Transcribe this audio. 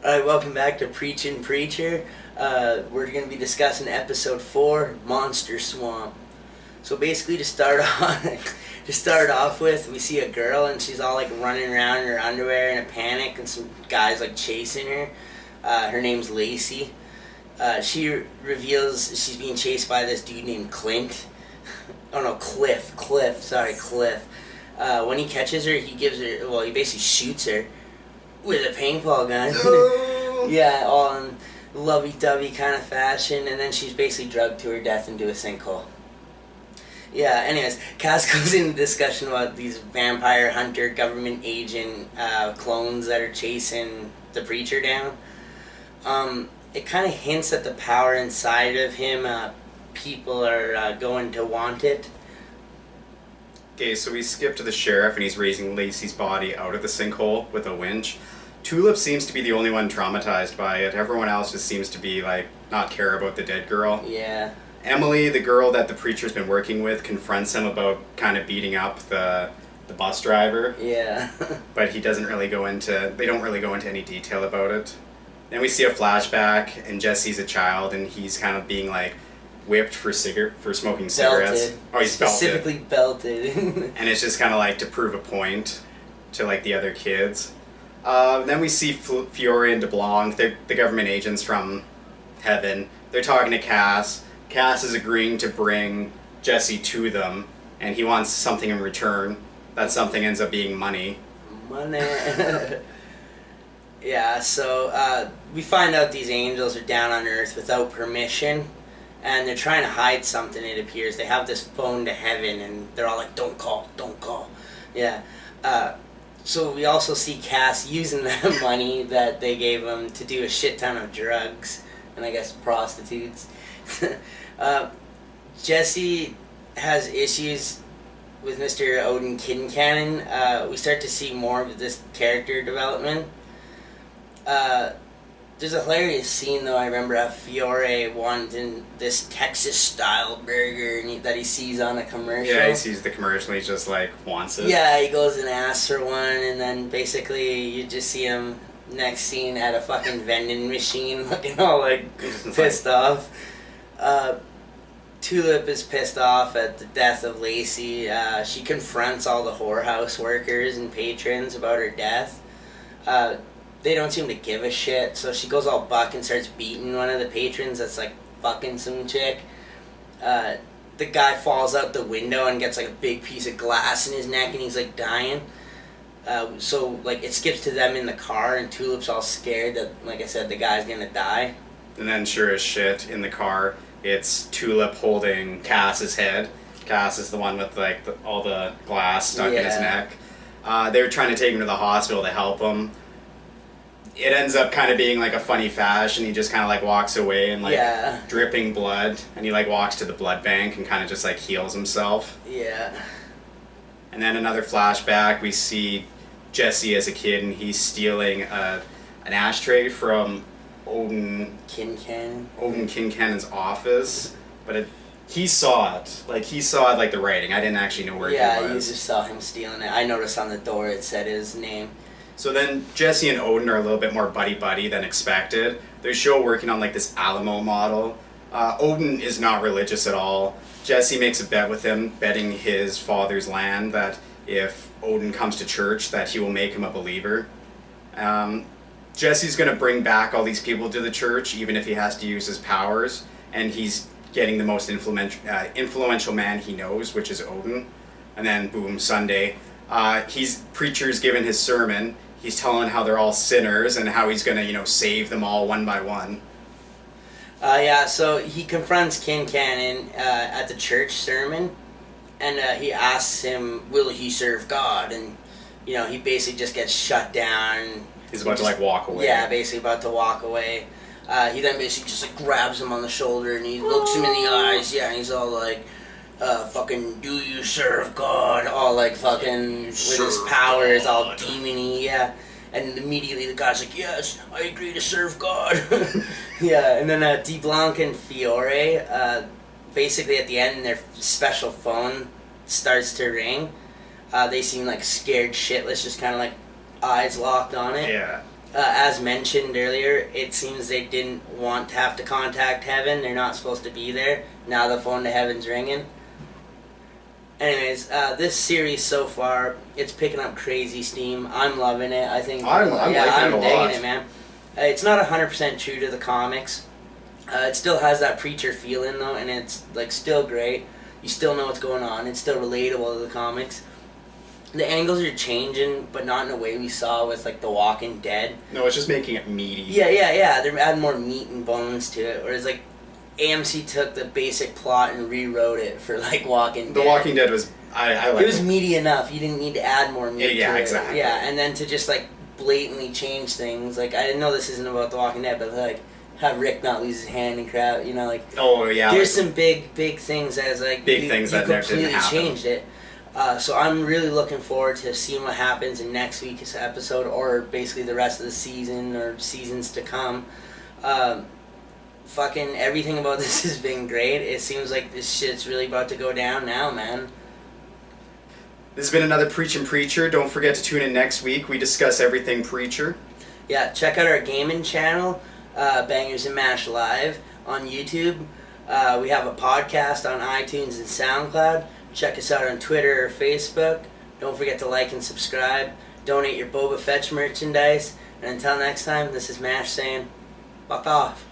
Alright, welcome back to Preachin' Preacher. We're going to be discussing episode 4, Monster Swamp. So basically to start off with, we see a girl and she's all like running around in her underwear in a panic and some guys like chasing her. Her name's Lacey. She reveals she's being chased by this dude named Clint. Oh no, Cliff. When he catches her, he basically shoots her with a paintball gun. No. Yeah, all in lovey-dovey kind of fashion, and then she's basically drugged to her death into a sinkhole. Yeah, anyways, Cass goes into discussion about these vampire hunter government agent clones that are chasing the preacher down. It kind of hints at the power inside of him. People are going to want it. Okay, so we skip to the sheriff and he's raising Lacey's body out of the sinkhole with a winch. Tulip seems to be the only one traumatized by it. Everyone else just seems to be like not care about the dead girl. Yeah. Emily, the girl that the preacher's been working with, confronts him about kind of beating up the bus driver. Yeah. But they don't really go into any detail about it. Then we see a flashback and Jesse's a child and he's kind of being like whipped for smoking cigarettes. Belted. Oh, he's specifically belted. And it's just kind of like to prove a point to like the other kids. Then we see Fiore and DeBlanc, the government agents from heaven. They're talking to Cass. Cass is agreeing to bring Jesse to them, and he wants something in return. That something ends up being money. Money. Yeah, so we find out these angels are down on Earth without permission, and they're trying to hide something, it appears. They have this phone to heaven, and they're all like, don't call. Yeah. So we also see Cass using that money that they gave him to do a shit ton of drugs, and I guess prostitutes. Jesse has issues with Mr. Odin Kincannon. We start to see more of this character development. There's a hilarious scene, though. I remember Fiore wanting this Texas-style burger that he sees on a commercial. Yeah, he sees the commercial and he just, like, wants it. Yeah, he goes and asks for one, and then basically you just see him next scene at a fucking vending machine looking all, like, pissed off. Tulip is pissed off at the death of Lacey. She confronts all the whorehouse workers and patrons about her death. They don't seem to give a shit, so she goes all buck and starts beating one of the patrons that's like fucking some chick. The guy falls out the window and gets like a big piece of glass in his neck and he's like dying. So like it skips to them in the car and Tulip's all scared that, like I said, the guy's gonna die. And then sure as shit in the car, it's Tulip holding Cass's head. Cass is the one with like all the glass stuck in his neck. They're trying to take him to the hospital to help him. It ends up kind of being like a funny fashion. He just kind of like walks away and like dripping blood, and he like walks to the blood bank and kind of just like heals himself. Yeah. And then another flashback, we see Jesse as a kid and he's stealing an ashtray from Odin Kincannon's office, but he saw it. Like he saw it like the writing. I didn't actually know where he was. Yeah, you just saw him stealing it. I noticed on the door it said his name. So then Jesse and Odin are a little bit more buddy-buddy than expected. They're still working on like this Alamo model. Odin is not religious at all. Jesse makes a bet with him, betting his father's land that if Odin comes to church that he will make him a believer. Jesse's going to bring back all these people to the church even if he has to use his powers, and he's getting the most influential man he knows, which is Odin. And then boom, Sunday. Preacher's given his sermon. He's telling how they're all sinners and how he's gonna, save them all one by one. So he confronts Kincannon at the church sermon, and he asks him, will he serve God? And, he basically just gets shut down. He's about to, like, walk away. Yeah, basically about to walk away. He then basically just, like, grabs him on the shoulder, and he looks him in the eyes, and he's all like, fucking, do you serve God? All like fucking with his powers, all demony, yeah. And immediately the guy's like, yes, I agree to serve God. Yeah, and then DeBlanc and Fiore, basically at the end, their special phone starts to ring. They seem like scared shitless, just kind of like eyes locked on it. Yeah. as mentioned earlier, it seems they didn't want to have to contact Heaven. They're not supposed to be there. Now the phone to Heaven's ringing. Anyways, this series so far, it's picking up crazy steam. I'm loving it. I think I'm liking it a lot. digging it, man. It's not 100% true to the comics. It still has that Preacher feeling though, and it's like still great. You still know what's going on. It's still relatable to the comics. The angles are changing, but not in a way we saw with like The Walking Dead. No, it's just making it meaty. Yeah. They're adding more meat and bones to it. Whereas like AMC took the basic plot and rewrote it for like Walking Dead. The Walking Dead was I like it was meaty enough. You didn't need to add more meat. Yeah, to it. exactly. Yeah, and then to just like blatantly change things. Like I know this isn't about The Walking Dead, but like have Rick not lose his hand and crap. You know, like there's some big things that is like things that never completely didn't happen. changed it. So I'm really looking forward to seeing what happens in next week's episode, or basically the rest of the season or seasons to come. Fucking everything about this has been great. It seems like this shit's really about to go down now, man. This has been another Preachin' Preacher. Don't forget to tune in next week. We discuss everything Preacher. Yeah, check out our gaming channel, Bangerz and Mash Live on YouTube. We have a podcast on iTunes and SoundCloud. Check us out on Twitter or Facebook. Don't forget to like and subscribe. Donate your Boba Fett merchandise. And until next time, this is Mash saying, fuck off.